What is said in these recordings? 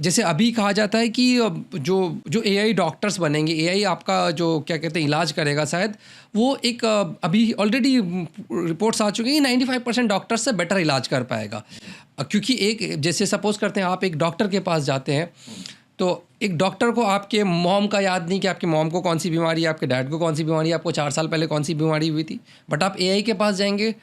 जैसे अभी कहा जाता है कि जो जो एआई डॉक्टर्स बनेंगे, एआई आपका जो क्या कहते हैं इलाज करेगा शायद, वो एक अभी ऑलरेडी रिपोर्ट्स आ चुकी हैं कि 95% डॉक्टर्स से बेटर इलाज कर पाएगा। क्योंकि एक जैसे सपोज़ करते हैं आप एक डॉक्टर के पास जाते हैं, तो एक डॉक्टर को आपके मॉम का याद नहीं कि आपके मॉम को कौन सी बीमारी है, आपके डैड को कौन सी बीमारी है, आपको 4 साल पहले कौन सी बीमारी हुई थी। बट आप एआई के पास जाएंगे,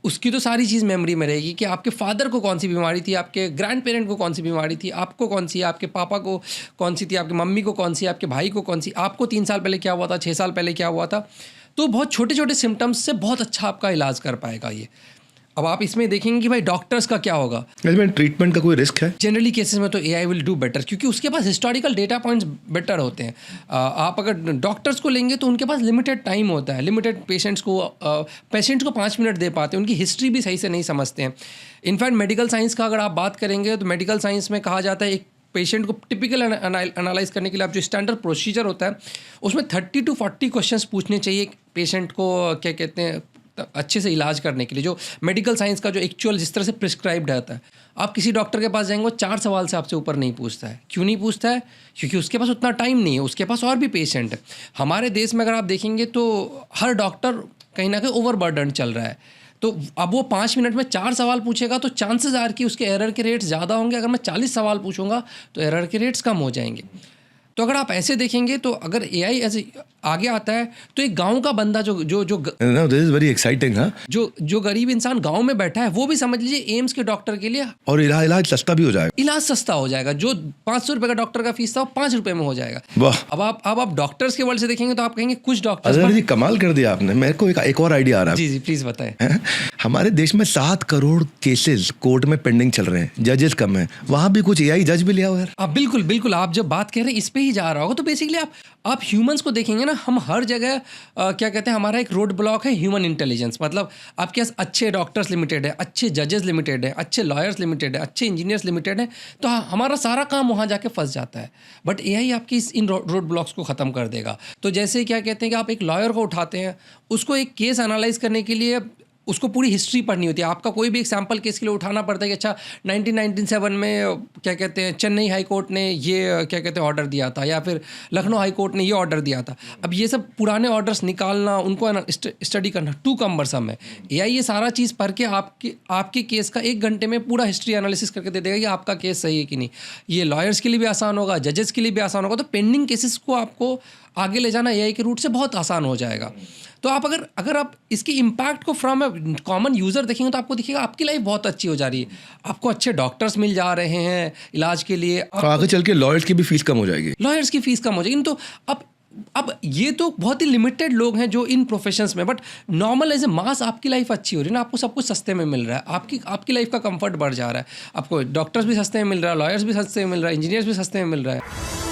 उसकी तो सारी चीज़ मेमोरी में रहेगी कि आपके फादर को कौन सी बीमारी थी, आपके ग्रैंड पेरेंट को कौन सी बीमारी थी, आपको कौन सी है, आपके पापा को कौन सी थी, आपकी मम्मी को कौन सी, आपके भाई को कौन सी, आपको 3 साल पहले क्या हुआ था, 6 साल पहले क्या हुआ था। तो बहुत छोटे छोटे सिम्टम्स से बहुत अच्छा आपका इलाज कर पाएगा ये। अब आप इसमें देखेंगे कि भाई डॉक्टर्स का क्या होगा। इसमें ट्रीटमेंट का कोई रिस्क है? जनरली केसेस में तो एआई विल डू बेटर, क्योंकि उसके पास हिस्टोरिकल डेटा पॉइंट्स बेटर होते हैं। आप अगर डॉक्टर्स को लेंगे तो उनके पास लिमिटेड टाइम होता है, लिमिटेड पेशेंट्स को 5 मिनट दे पाते हैं, उनकी हिस्ट्री भी सही से नहीं समझते हैं। इनफैक्ट मेडिकल साइंस का अगर आप बात करेंगे तो मेडिकल साइंस में कहा जाता है एक पेशेंट को टिपिकल एनालाइज करने के लिए आप जो स्टैंडर्ड प्रोसीजर होता है उसमें 30 to 40 क्वेश्चंस पूछने चाहिए पेशेंट को, क्या कहते हैं, अच्छे से इलाज करने के लिए। जो मेडिकल साइंस का जो एक्चुअल जिस तरह से प्रिस्क्राइब्ड रहता है, आप किसी डॉक्टर के पास जाएंगे वो 4 सवाल से आपसे ऊपर नहीं पूछता है। क्यों नहीं पूछता है? क्योंकि उसके पास उतना टाइम नहीं है, उसके पास और भी पेशेंट है। हमारे देश में अगर आप देखेंगे तो हर डॉक्टर कहीं ना कहीं ओवरबर्डन चल रहा है। तो अब वो 5 मिनट में 4 सवाल पूछेगा तो चांसेस आर कि उसके एरर के रेट्स ज़्यादा होंगे। अगर मैं 40 सवाल पूछूंगा तो एरर के रेट्स कम हो जाएंगे। तो अगर आप ऐसे देखेंगे तो अगर एआई ऐसे आगे आता है तो एक गांव का बंदा जो जो जो No, this is very exciting, हाँ? जो गरीब इंसान गांव में बैठा है वो भी समझ लीजिए एम्स के डॉक्टर के लिए और इलाज सस्ता भी हो जाएगा। इलाज सस्ता हो जाएगा। जो 500 रुपये का डॉक्टर का फीस था वो 5 रुपये में हो जाएगा। वाह! अब आप डॉक्टर्स के वर्ल्ड से देखेंगे तो आप कहेंगे कुछ डॉक्टर्स। अजहर जी कमाल कर दिया आपने। मेरे को एक और आइडिया आ रहा है। जी प्लीज़ बताएं। हमारे देश में 7 करोड़ केसेस कोर्ट में पेंडिंग चल रहे हैं, जजेस कम है, वहाँ भी कुछ एआई जज भी लिया हुआ है। बिल्कुल बिल्कुल, आप जब बात कह रहे हैं इस पे ही जा रहा होगा। तो बेसिकली आप ह्यूमंस को देखेंगे ना, हम हर जगह क्या कहते हैं, हमारा एक रोड ब्लॉक है ह्यूमन इंटेलिजेंस। मतलब आपके पास अच्छे डॉक्टर्स लिमिटेड है, अच्छे जजेस लिमिटेड है, अच्छे लॉयर्स लिमिटेड है, अच्छे इंजीनियर्स लिमिटेड है, तो हमारा सारा काम वहाँ जाके फंस जाता है। बट एआई आपकी इन रोड ब्लॉक्स को ख़त्म कर देगा। तो जैसे क्या कहते हैं कि आप एक लॉयर को उठाते हैं, उसको एक केस एनालाइज करने के लिए उसको पूरी हिस्ट्री पढ़नी होती है। आपका कोई भी एक सैम्पल केस के लिए उठाना पड़ता है कि अच्छा 1997 में क्या कहते हैं चेन्नई हाई कोर्ट ने ये क्या कहते हैं ऑर्डर दिया था, या फिर लखनऊ हाई कोर्ट ने ये ऑर्डर दिया था। अब ये सब पुराने ऑर्डर्स निकालना, उनको स्टडी करना टू कम्बरसम है। एआई ये सारा चीज़ पढ़ के आपके केस का 1 घंटे में पूरा हिस्ट्री एनालिसिस करके दे देगा कि आपका केस सही है कि नहीं। ये लॉयर्स के लिए भी आसान होगा, जजेस के लिए भी आसान होगा। तो पेंडिंग केसेस को आपको आगे ले जाना एआई के रूट से बहुत आसान हो जाएगा। तो आप अगर आप इसकी इम्पैक्ट को फ्रॉम ए कॉमन यूज़र देखेंगे तो आपको दिखेगा आपकी लाइफ बहुत अच्छी हो जा रही है। आपको अच्छे डॉक्टर्स मिल जा रहे हैं इलाज के लिए। तो आगे चल के लॉयर्स की भी फीस कम हो जाएगी। लॉयर्स की फीस कम हो जाएगी। तो अब ये तो बहुत ही लिमिटेड लोग हैं जो इन प्रोफेशंस में, बट नॉर्मल एज ए मास आपकी लाइफ अच्छी हो रही है ना। आपको सब कुछ सस्ते में मिल रहा है, आपकी लाइफ का कंफर्ट बढ़ जा रहा है। आपको डॉक्टर्स भी सस्ते में मिल रहा है, लॉयर्स भी सस्ते में मिल रहा है, इंजीनियर्स भी सस्ते में मिल रहा है।